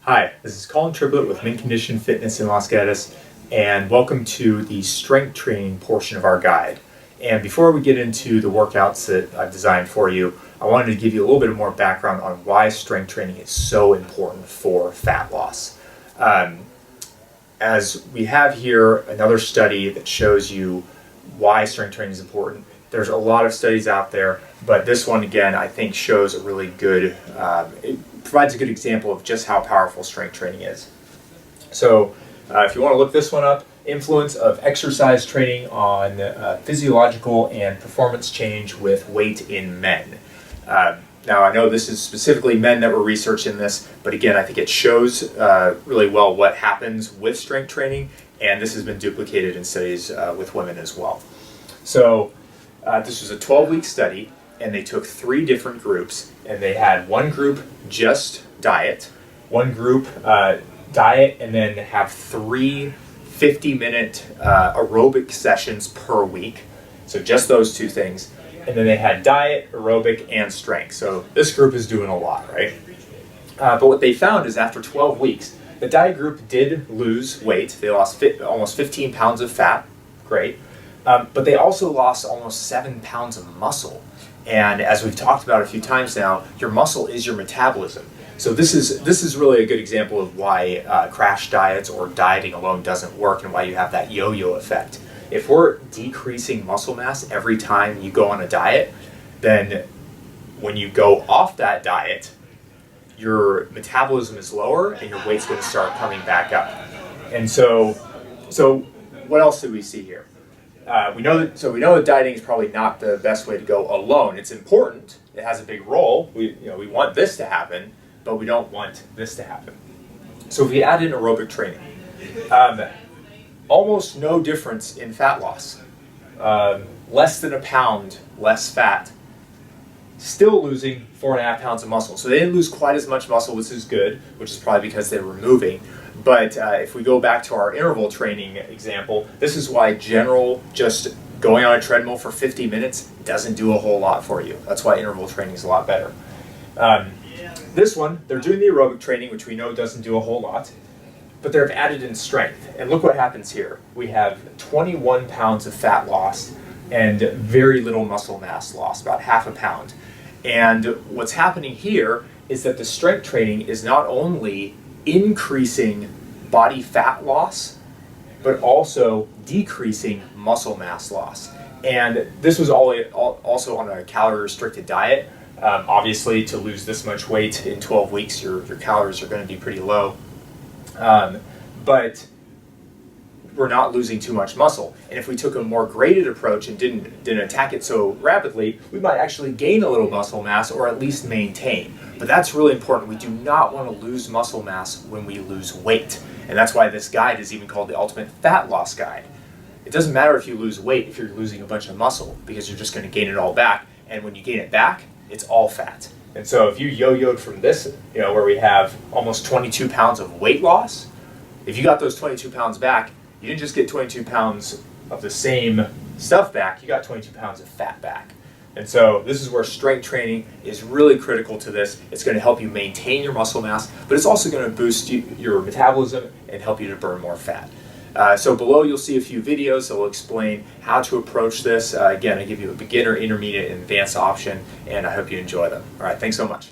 Hi, this is Colin Triplett with Mint Condition Fitness in Los Gatos, and welcome to the strength training portion of our guide. And before we get into the workouts that I've designed for you, I wanted to give you a little bit more background on why strength training is so important for fat loss. As we have here another study that shows you why strength training is important. There's a lot of studies out there, but this one again I think shows a really good, it provides a good example of just how powerful strength training is. So if you want to look this one up, influence of exercise training on physiological and performance change with weight in men. Now I know this is specifically men that were researching this, but again I think it shows really well what happens with strength training, and this has been duplicated in studies with women as well. So this was a 12-week study, and they took 3 different groups, and they had one group just diet, one group diet, and then have 3 50-minute aerobic sessions per week. So just those 2 things. And then they had diet, aerobic, and strength. So this group is doing a lot, right? But what they found is after 12 weeks, the diet group did lose weight. They lost almost 15 pounds of fat. Great. But they also lost almost 7 pounds of muscle. And as we've talked about a few times now, your muscle is your metabolism. So this is really a good example of why crash diets or dieting alone doesn't work, and why you have that yo-yo effect. If we're decreasing muscle mass every time you go on a diet, then when you go off that diet, your metabolism is lower and your weight's going to start coming back up. And so what else do we see here? We know that dieting is probably not the best way to go alone. It's important. It has a big role. We want this to happen, but we don't want this to happen. So if we add in aerobic training, almost no difference in fat loss. Less than a pound less fat. Still losing 4.5 pounds of muscle. So they didn't lose quite as much muscle, which is good, which is probably because they were moving. But if we go back to our interval training example, this is why just going on a treadmill for 50 minutes doesn't do a whole lot for you. That's why interval training is a lot better. This one, they're doing the aerobic training, which we know doesn't do a whole lot, but they've added in strength. And look what happens here. We have 21 pounds of fat lost and very little muscle mass lost, about half a pound. And what's happening here is that the strength training is not only increasing body fat loss, but also decreasing muscle mass loss. And this was also on a calorie-restricted diet. Obviously, to lose this much weight in 12 weeks, your calories are going to be pretty low. But we're not losing too much muscle. And if we took a more graded approach and didn't attack it so rapidly, we might actually gain a little muscle mass, or at least maintain. But that's really important. We do not want to lose muscle mass when we lose weight. And that's why this guide is even called the Ultimate Fat Loss Guide. It doesn't matter if you lose weight if you're losing a bunch of muscle, because you're just going to gain it all back. And when you gain it back, it's all fat. And so if you yo-yoed from this, where we have almost 22 pounds of weight loss, if you got those 22 pounds back, you didn't just get 22 pounds of the same stuff back, you got 22 pounds of fat back. And so this is where strength training is really critical to this. It's going to help you maintain your muscle mass, but it's also going to boost your metabolism and help you to burn more fat. So below you'll see a few videos that will explain how to approach this. Again, I give you a beginner, intermediate, and advanced option, and I hope you enjoy them. All right, thanks so much.